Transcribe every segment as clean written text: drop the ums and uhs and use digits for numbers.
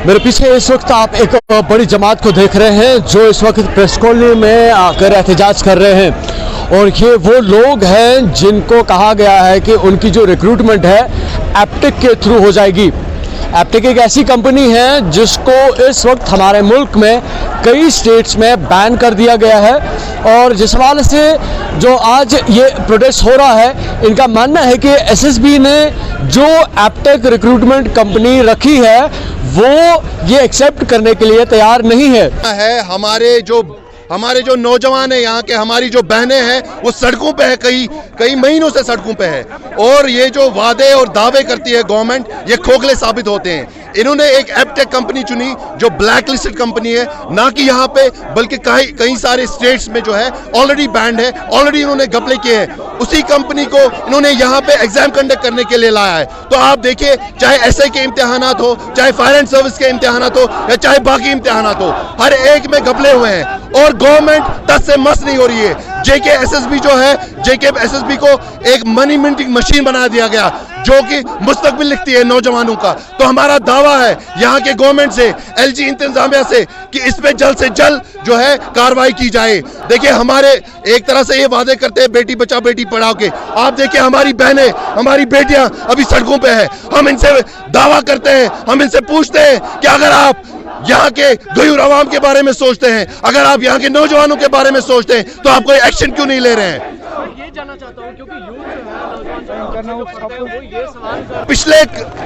मेरे पीछे इस वक्त आप एक बड़ी जमात को देख रहे हैं जो इस वक्त प्रेस कॉलोनी में आकर एहतजाज कर रहे हैं और ये वो लोग हैं जिनको कहा गया है कि उनकी जो रिक्रूटमेंट है एप्टेक के थ्रू हो जाएगी। एप्टेक एक ऐसी कंपनी है जिसको इस वक्त हमारे मुल्क में कई स्टेट्स में बैन कर दिया गया है और जिस हवाले से जो आज ये प्रोटेस्ट हो रहा है, इनका मानना है कि एसएसबी ने जो एप्टेक रिक्रूटमेंट कंपनी रखी है वो ये एक्सेप्ट करने के लिए तैयार नहीं है। हमारे जो नौजवान हैं यहाँ के, हमारी जो बहनें हैं वो सड़कों पे है, कई महीनों से सड़कों पे है और ये जो वादे और दावे करती है गवर्नमेंट, ये खोखले साबित होते हैं। इन्होंने एक एप्टेक कंपनी चुनी जो ब्लैक लिस्टेड कंपनी है, ना कि यहाँ पे बल्कि कई सारे स्टेट्स में जो है ऑलरेडी बैंड है, ऑलरेडी इन्होंने घपले किए हैं। उसी कंपनी को इन्होंने यहाँ पे एग्जाम कंडक्ट करने के लिए लाया है। तो आप देखिए, चाहे एसआई के इम्तिहानात हो, चाहे फायर एंड सर्विस के इम्तिहानात हो या चाहे बाकी इम्तिहानात हो, हर एक में घपले हुए हैं और गवर्नमेंट तस से मस नहीं हो रही है। जेके एसएसबी जो है, जेके एसएसबी को एक मनी मिंटिंग मशीन बना दिया गया जो कि मुस्तकबिल लिखती है नौजवानों का। तो हमारा दावा है यहाँ के गवर्नमेंट से, एलजी इंतजामिया से, कि इस पे जल्द से जल्द जो है कार्रवाई की जाए। देखिए, हमारे एक तरह से ये वादे करते हैं बेटी बचाओ बेटी पढ़ाओ के। आप देखिए, हमारी बहनें, हमारी बेटियां अभी सड़कों पे है। हम इनसे दावा करते हैं, हम इनसे पूछते हैं कि अगर आप यहाँ के गयूर अवाम के बारे में सोचते हैं, अगर आप यहाँ के नौजवानों के बारे में सोचते हैं, तो आप कोई एक्शन क्यों नहीं ले रहे हैं? ये जानना चाहता हूँ क्योंकि पिछले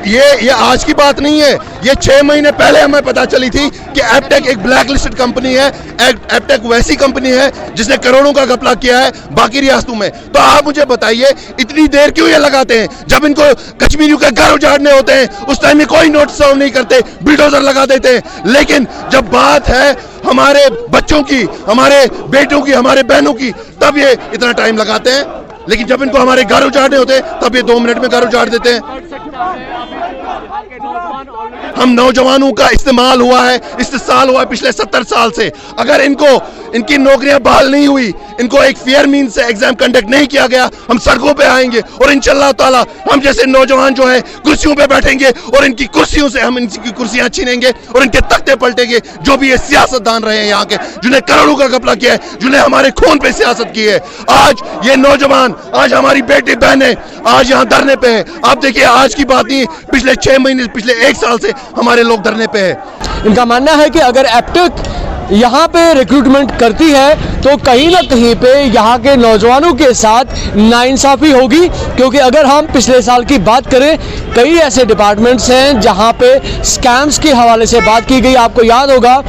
ये आज की बात नहीं है, ये 6 महीने पहले हमें पता चली थी कि एप्टेक एक ब्लैक लिस्टेड कंपनी है। एप्टेक वैसी कंपनी है जिसने करोड़ों का घपला किया है बाकी रियासतों में। तो आप मुझे बताइए, इतनी देर क्यों ये लगाते हैं? जब इनको कश्मीरियों के घर उजाड़ने होते हैं उस टाइम में कोई नोटिस सर्व नहीं करते, बुलडोजर लगा देते हैं। लेकिन जब बात है हमारे बच्चों की, हमारे बेटों की, हमारे बहनों की, तब ये इतना टाइम लगाते हैं। लेकिन जब इनको हमारे घर उजाड़ने होते हैं तब ये 2 मिनट में घर उजाड़ देते हैं। हम नौजवानों का इस्तेमाल हुआ है, इस्तेसाल हुआ है पिछले 70 साल से। अगर इनकी नौकरियां बहाल नहीं हुई, इनको एक फेयर मीन से एग्जाम कंडक्ट नहीं किया गया, हम सड़कों पे आएंगे और इंशाअल्लाह ताला हम जैसे नौजवान जो है कुर्सियों पे बैठेंगे और इनकी कुर्सियों से हम इनकी कुर्सियां छीनेंगे और इनके तख्ते पलटेंगे। जो भी ये सियासतदान रहे हैं यहाँ के, जिन्हें करोड़ों का घपला किया है, जिन्हें हमारे खून पे सियासत की है, आज ये नौजवान, आज हमारी बेटी बहनें आज यहाँ धरने पे है। आप देखिए, आज की बात नहीं, पिछले 6 महीने, पिछले 1 साल से हमारे लोग धरने पे है। इनका मानना है कि अगर एप्टेक यहाँ पे रिक्रूटमेंट करती है तो कहीं ना कहीं पे यहाँ के नौजवानों के साथ नाइंसाफ़ी होगी, क्योंकि अगर हम पिछले साल की बात करें, कई ऐसे डिपार्टमेंट्स हैं जहाँ पे स्कैम्स के हवाले से बात की गई। आपको याद होगा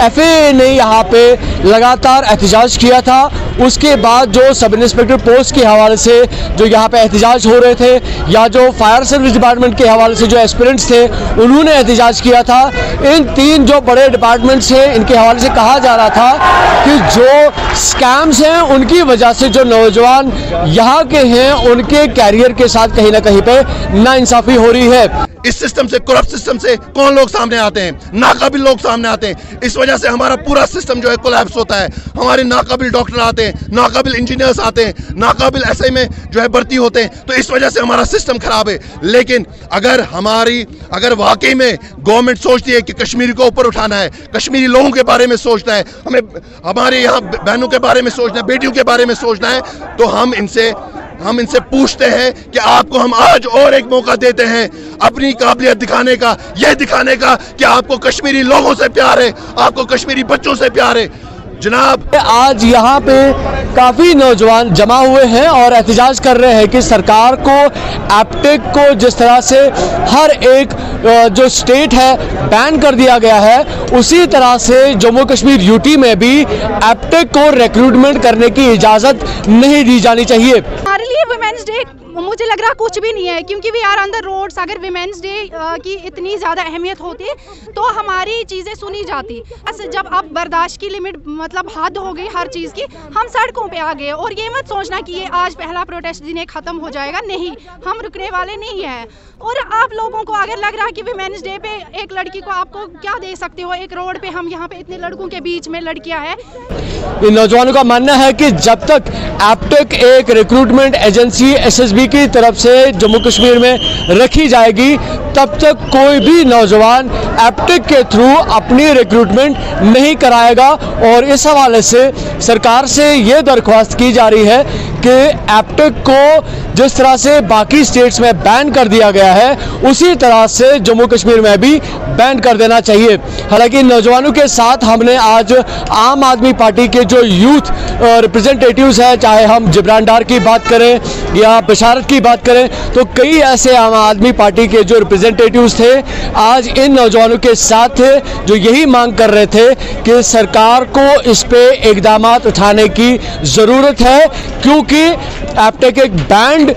एफएए ने यहाँ पे लगातार एहतजाज किया था। उसके बाद जो सब इंस्पेक्टर पोस्ट के हवाले से जो यहाँ पे एहतजाज हो रहे थे, या जो फायर सर्विस डिपार्टमेंट के हवाले से जो एस्पिरेंट्स थे उन्होंने एहतजाज किया था। इन 3 जो बड़े डिपार्टमेंट्स हैं, इनके हवाले से कहा जा रहा था कि जो स्कैम्स हैं उनकी वजह से जो नौजवान यहाँ के हैं उनके कैरियर के साथ कहीं ना कहीं पे नाइंसाफ़ी हो रही है। इस सिस्टम से, करप्ट सिस्टम से कौन लोग सामने आते हैं? नाकाबिल लोग सामने आते हैं। इस वजह से हमारा पूरा सिस्टम जो है कोलैप्स होता है। हमारे नाकाबिल डॉक्टर आते हैं, नाकाबिल इंजीनियर्स आते हैं, नाकाबिल एसआई में जो है भर्ती होते हैं। तो इस वजह से हमारा सिस्टम खराब है। लेकिन अगर वाकई में गवर्नमेंट सोचती है कि कश्मीरी को ऊपर उठाना है, कश्मीरी लोगों के बारे में सोचना है, हमें हमारे यहाँ बहनों के बारे में सोचना है, बेटियों के बारे में सोचना है, तो हम इनसे पूछते हैं कि आपको हम आज और एक मौका देते हैं अपनी काबिलियत दिखाने का, यह दिखाने का कि आपको कश्मीरी लोगों से प्यार है, आपको कश्मीरी बच्चों से प्यार है। जनाब, आज यहाँ पे काफ़ी नौजवान जमा हुए हैं और एहतजाज कर रहे हैं कि सरकार को एप्टेक को जिस तरह से हर एक जो स्टेट है बैन कर दिया गया है, उसी तरह से जम्मू कश्मीर यूटी में भी एप्टेक को रिक्रूटमेंट करने की इजाज़त नहीं दी जानी चाहिए। हमारे लिए वुमेन्स डे मुझे लग रहा कुछ भी नहीं है, क्योंकि we are on the roads. अगर वुमेन्स डे की इतनी ज़्यादा अहमियत होती तो हमारी चीज़ें सुनी जाती। जब अब बर्दाश्त की लिमिट मतलब हद हो गई हर चीज़ की, हम सड़कों पे आ गए। और ये मत सोचना कि ये आज पहला प्रोटेस्ट दिन ख़त्म हो जाएगा, नहीं, हम रुकने वाले नहीं हैं। और आप लोगों को अगर लग रहा है कि वुमेन्स डे पे एक लड़की को आपको क्या दे सकते हो, एक रोड पे हम यहाँ पे इतने लड़कों के बीच में लड़कियाँ हैं। इन नौजवानों का मानना है कि जब तक एप्टेक एक रिक्रूटमेंट एजेंसी एसएसबी की तरफ से जम्मू कश्मीर में रखी जाएगी, तब तक कोई भी नौजवान एप्टेक के थ्रू अपनी रिक्रूटमेंट नहीं कराएगा। और इस हवाले से सरकार से ये दरख्वास्त की जा रही है कि एप्टेक को जिस तरह से बाकी स्टेट्स में बैन कर दिया गया है, उसी तरह से जम्मू कश्मीर में भी बैन कर देना चाहिए। हालांकि नौजवानों के साथ हमने आज आम आदमी पार्टी के जो यूथ रिप्रेजेंटेटिव्स हैं, चाहे हम जिब्रान डार की बात करें या बशारत की बात करें, तो कई ऐसे आम आदमी पार्टी के जो रिप्रेजेंटेटिव्स थे आज इन नौजवानों के साथ थे, जो यही मांग कर रहे थे कि सरकार को इस पे इकदाम उठाने की ज़रूरत है, क्योंकि एप्टेक एक बैंड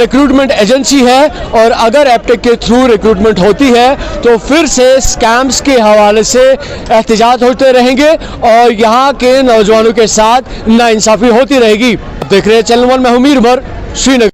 रिक्रूटमेंट एजेंसी है और अगर एप्टेक के थ्रू रिक्रूटमेंट होती है तो फिर से स्कैम्स के हवाले से एहतजाज होते रहेंगे और यहाँ के नौजवानों के साथ नाइंसाफ़ी होती रहेगी। देख रहे हैं चैनल 1 में हूं मीर उमर, श्रीनगर।